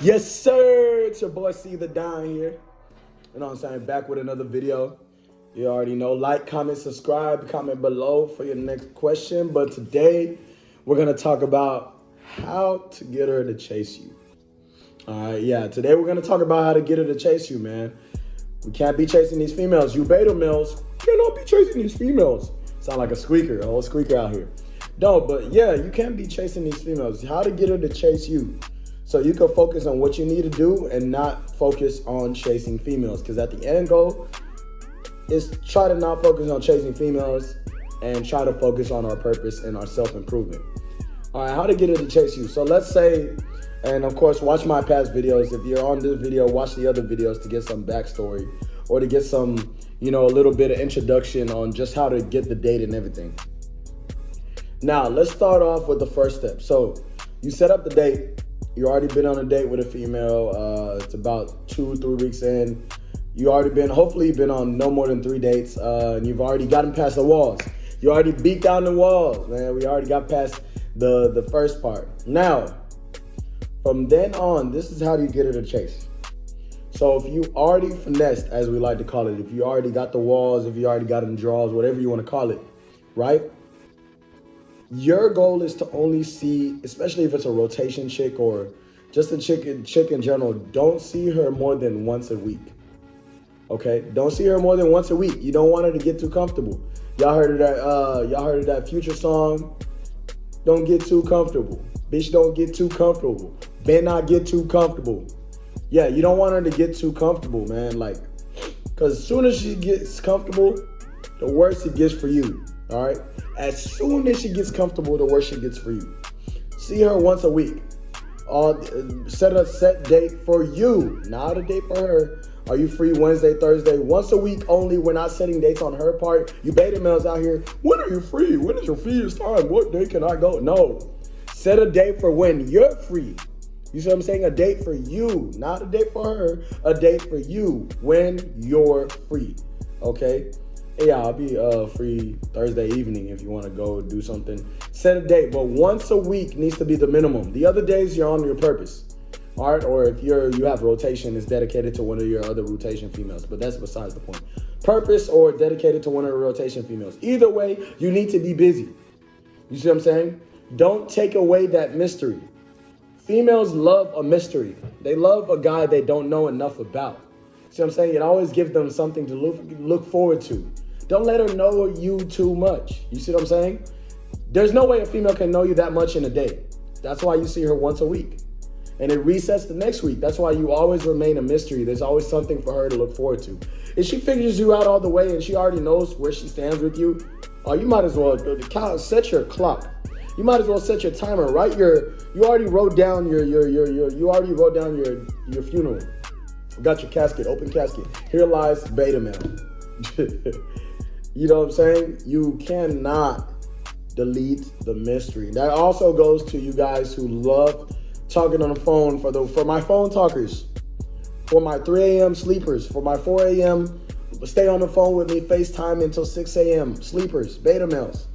Yes, sir. It's your boy C the Don here. You know what I'm saying? Back with another video. You already know. Like, comment, subscribe, comment below for your next question. But today, we're going to talk about how to get her to chase you. All right, yeah. Today, we're going to talk about how to get her to chase you, man. We can't be chasing these females. You beta males cannot be chasing these females. Sound like a squeaker, a whole squeaker out here. No, but yeah, you can't be chasing these females. How to get her to chase you. So you can focus on what you need to do and not focus on chasing females. Because at the end goal is try to not focus on chasing females and try to focus on our purpose and our self-improvement. All right, how to get her to chase you. So let's say, and of course, watch my past videos. If you're on this video, watch the other videos to get some backstory or to get some, a little bit of introduction on just how to get the date and everything. Now, let's start off with the first step. So you set up the date. You already been on a date with a female. It's about 2-3 weeks in. Hopefully you've been on no more than 3 dates. And you've already gotten past the walls. You already beat down the walls, man. We already got past the first part. Now, from then on, this is how you get her to chase. So if you already finessed, as we like to call it, if you already got the walls, if you already got them draws, whatever you want to call it, right? Your goal is to only see, especially if it's a rotation chick or just a chick in general, don't see her more than once a week. Okay? Don't see her more than once a week. You don't want her to get too comfortable. Y'all heard of that Future song? Don't get too comfortable. Bitch, don't get too comfortable. Better not get too comfortable. Yeah, you don't want her to get too comfortable, man. Like, because as soon as she gets comfortable, the worse it gets for you. All right? As soon as she gets comfortable, the worse it gets for you. See her once a week. Set a set date for you, not a date for her. Are you free Wednesday, Thursday? Once a week only. We're not setting dates on her part. You beta males out here, when are you free? When is your freest time? What day can I go? No. Set a date for when you're free. You see what I'm saying? A date for you, not a date for her. A date for you when you're free. Okay? Yeah, I'll be free Thursday evening if you want to go do something. Set a date, but once a week needs to be the minimum. The other days you're on your purpose, all right? Or if you have rotation, it's dedicated to one of your other rotation females, but that's besides the point. Purpose or dedicated to one of the rotation females. Either way, you need to be busy. You see what I'm saying? Don't take away that mystery. Females love a mystery. They love a guy they don't know enough about. See what I'm saying? It always gives them something to look forward to. Don't let her know you too much. You see what I'm saying? There's no way a female can know you that much in a day. That's why you see her once a week. And it resets the next week. That's why you always remain a mystery. There's always something for her to look forward to. If she figures you out all the way and she already knows where she stands with you, you might as well set your clock. You might as well set your timer. You already wrote down your funeral. Got your casket, open casket. Here lies beta male. You know what I'm saying? You cannot delete the mystery. That also goes to you guys who love talking on the phone, for my phone talkers, for my 3 a.m. sleepers, for my 4 a.m. stay on the phone with me, FaceTime until 6 a.m. sleepers, beta males.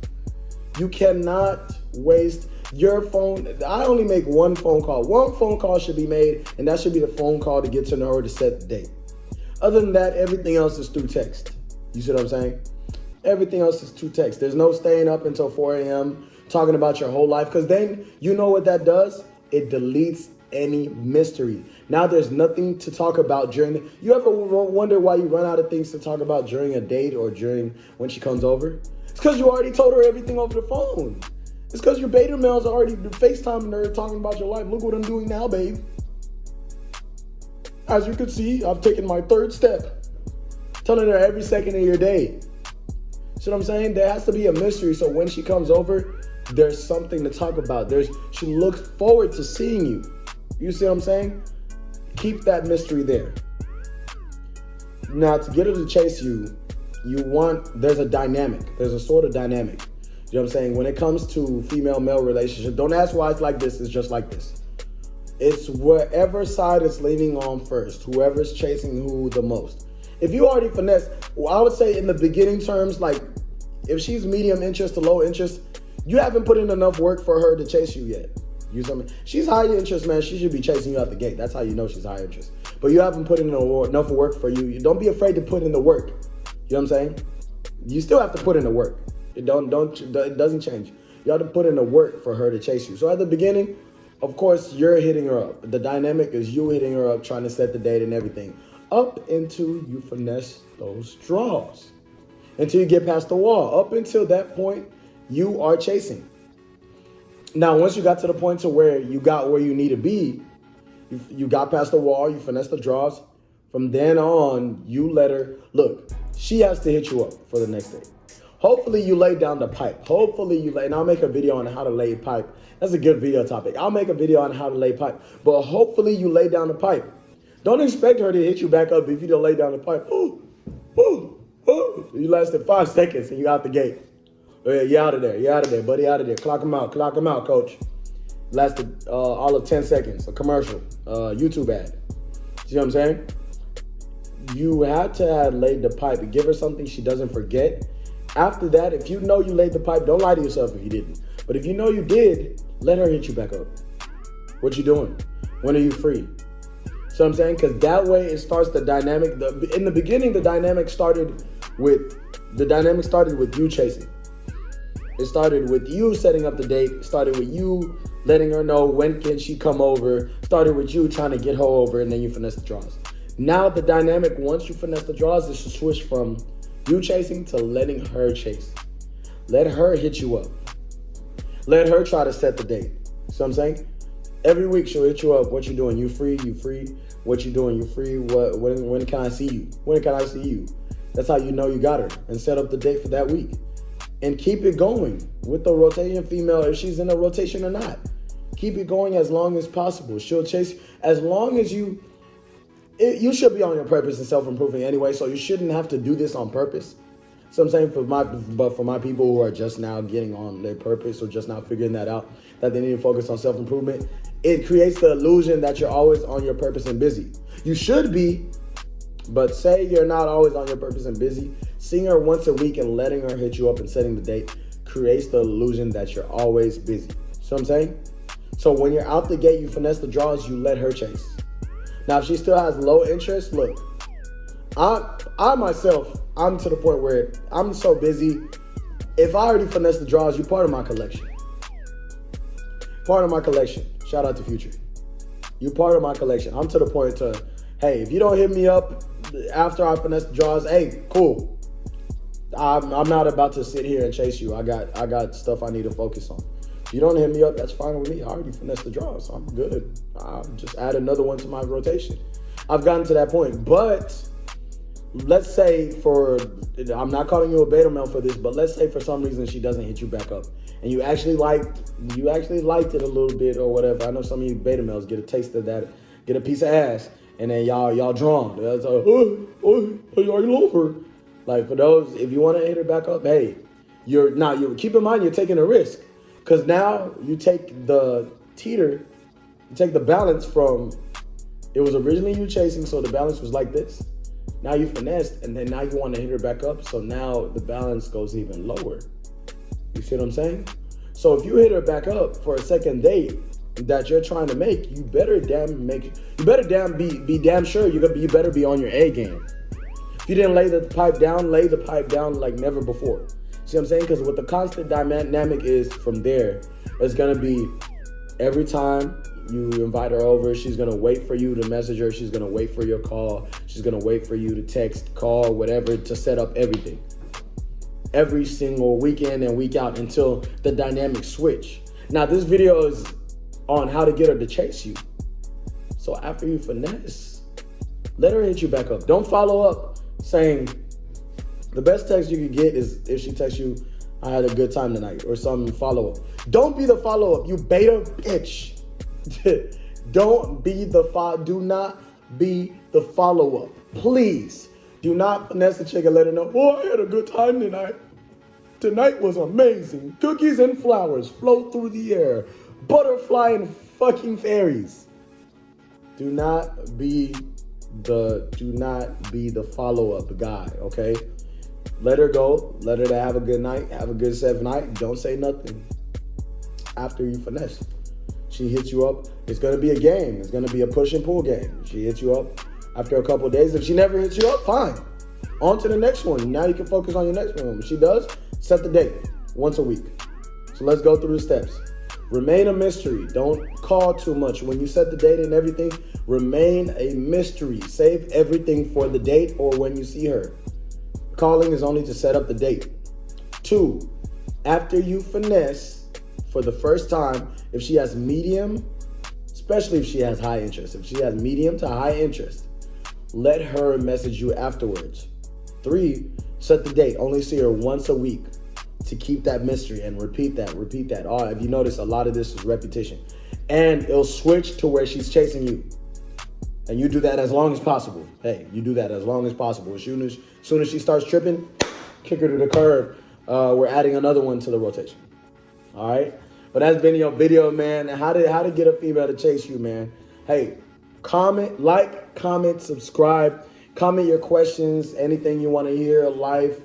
You cannot waste your phone. I only make one phone call. One phone call should be made, and that should be the phone call to get to know her to set the date. Other than that, everything else is through text. You see what I'm saying? Everything else is through text. There's no staying up until 4 a.m. talking about your whole life, because then you know what that does? It deletes any mystery. Now there's nothing to talk about during you ever wonder why you run out of things to talk about during a date or during when she comes over? It's because you already told her everything over the phone. It's because your beta males are already FaceTiming her, talking about your life. Look what I'm doing now, babe. As you can see, I've taken my 3rd step. Telling her every second of your day. See what I'm saying? There has to be a mystery, so when she comes over, there's something to talk about. She looks forward to seeing you. You see what I'm saying? Keep that mystery there. Now, to get her to chase you, there's a dynamic. There's a sort of dynamic. You know what I'm saying? When it comes to female-male relationship, don't ask why it's like this. It's just like this. It's whatever side it's leaning on first. Whoever's chasing who the most. If you already finesse, well, I would say in the beginning terms, like if she's medium interest to low interest, you haven't put in enough work for her to chase you yet. You something. She's high interest, man. She should be chasing you out the gate. That's how you know she's high interest. But you haven't put in enough work for you. Don't be afraid to put in the work. You know what I'm saying? You still have to put in the work. It doesn't change. You have to put in the work for her to chase you. So at the beginning, of course, you're hitting her up. The dynamic is you hitting her up, trying to set the date and everything. Up until you finesse those draws. Until you get past the wall. Up until that point, you are chasing. Now, once you got to the point to where you got where you need to be, you got past the wall, you finesse the draws. From then on, you let her, look, she has to hit you up for the next day. Hopefully you lay down the pipe. And I'll make a video on how to lay pipe. That's a good video topic. I'll make a video on how to lay pipe. But hopefully you lay down the pipe. Don't expect her to hit you back up if you don't lay down the pipe. Ooh, ooh, ooh. You lasted 5 seconds and you out the gate. You're out of there. You're out of there, buddy. Out of there. Clock him out. Clock him out, coach. Lasted all of 10 seconds. A commercial. YouTube ad. See what I'm saying? You have to have laid the pipe. Give her something she doesn't forget. After that, if you know you laid the pipe, don't lie to yourself if you didn't. But if you know you did, let her hit you back up. What you doing? When are you free? So I'm saying, because that way it starts the dynamic. In the beginning, the dynamic started with you chasing. It started with you setting up the date. It started with you letting her know when can she come over. Started with you trying to get her over, and then you finesse the draws. Now the dynamic, once you finesse the draws, is to switch from you chasing to letting her chase. Let her hit you up. Let her try to set the date. See what I'm saying? Every week she'll hit you up. What you doing? You free? You free? What you doing? You free? When can I see you? When can I see you? That's how you know you got her. And set up the date for that week. And keep it going with the rotation female, if she's in a rotation or not. Keep it going as long as possible. She'll chase as long as you should be on your purpose and self-improving anyway, so you shouldn't have to do this on purpose. So I'm saying for my people who are just now getting on their purpose or just now figuring that out, that they need to focus on self-improvement, it creates the illusion that you're always on your purpose and busy. You should be, but say you're not always on your purpose and busy. Seeing her once a week and letting her hit you up and setting the date creates the illusion that you're always busy. So I'm saying? So when you're out the gate, you finesse the draws, you let her chase. Now, if she still has low interest, look, I myself, I'm to the point where I'm so busy. If I already finesse the draws, you're part of my collection. Part of my collection. Shout out to Future. You're part of my collection. I'm to the point to, hey, if you don't hit me up after I finesse the draws, hey, cool. I'm not about to sit here and chase you. I got stuff I need to focus on. If you don't hit me up, that's fine with me. I already finessed the draws, so I'm good. I'll just add another one to my rotation. I've gotten to that point, but let's say I'm not calling you a beta male for this, but let's say for some reason she doesn't hit you back up, and you actually liked it a little bit or whatever. I know some of you beta males get a taste of that, get a piece of ass, and then y'all drawn. It's like, are you over? Like for those, if you want to hit her back up, hey, you keep in mind you're taking a risk. Because now you take the balance from, it was originally you chasing, so the balance was like this. Now you finessed, and then now you want to hit her back up, so now the balance goes even lower. You see what I'm saying? So if you hit her back up for a second date that you're trying to make, you better be damn sure you better be on your A game. If you didn't lay the pipe down like never before. See what I'm saying? Because what the constant dynamic is from there, it's going to be every time you invite her over, she's going to wait for you to message her. She's going to wait for your call. She's going to wait for you to text, call, whatever, to set up everything. Every single weekend and week out until the dynamics switch. Now, this video is on how to get her to chase you. So after you finesse, let her hit you back up. Don't follow up saying, the best text you can get is if she texts you, I had a good time tonight, or some follow-up. Don't be the follow-up, you beta bitch. Do not be the follow-up. Please, do not finesse the chick and let her know, I had a good time tonight. Tonight was amazing. Cookies and flowers float through the air. Butterfly and fucking fairies. Do not be the follow-up guy, okay? Let her go. Let her have a good night. Have a good 7th night. Don't say nothing after you finesse. She hits you up. It's going to be a game. It's going to be a push and pull game. She hits you up after a couple of days. If she never hits you up, fine. On to the next one. Now you can focus on your next one. If she does, set the date once a week. So let's go through the steps. Remain a mystery. Don't call too much. When you set the date and everything, remain a mystery. Save everything for the date or when you see her. Calling is only to set up the date. 2, after you finesse for the first time, if she has medium, especially if she has high interest, if she has medium to high interest, let her message you afterwards. 3, set the date. Only see her once a week to keep that mystery and repeat that. Oh, if you notice, a lot of this is repetition. And it'll switch to where she's chasing you. And you do that as long as possible. Hey, you do that as long as possible. As soon as she starts tripping, kick her to the curb. We're adding another one to the rotation. All right? But that's been your video, man. How to get a female to chase you, man. Hey, comment, like, comment, subscribe. Comment your questions, anything you want to hear, life,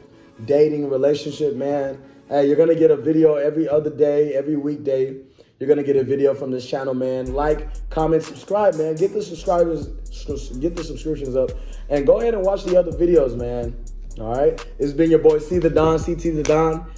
dating, relationship, man. Hey, you're going to get a video every other day, every weekday. You're going to get a video from this channel, man. Like, comment, subscribe, man. Get the subscriptions up. And go ahead and watch the other videos, man. All right? It's been your boy, C the Don, CT the Don.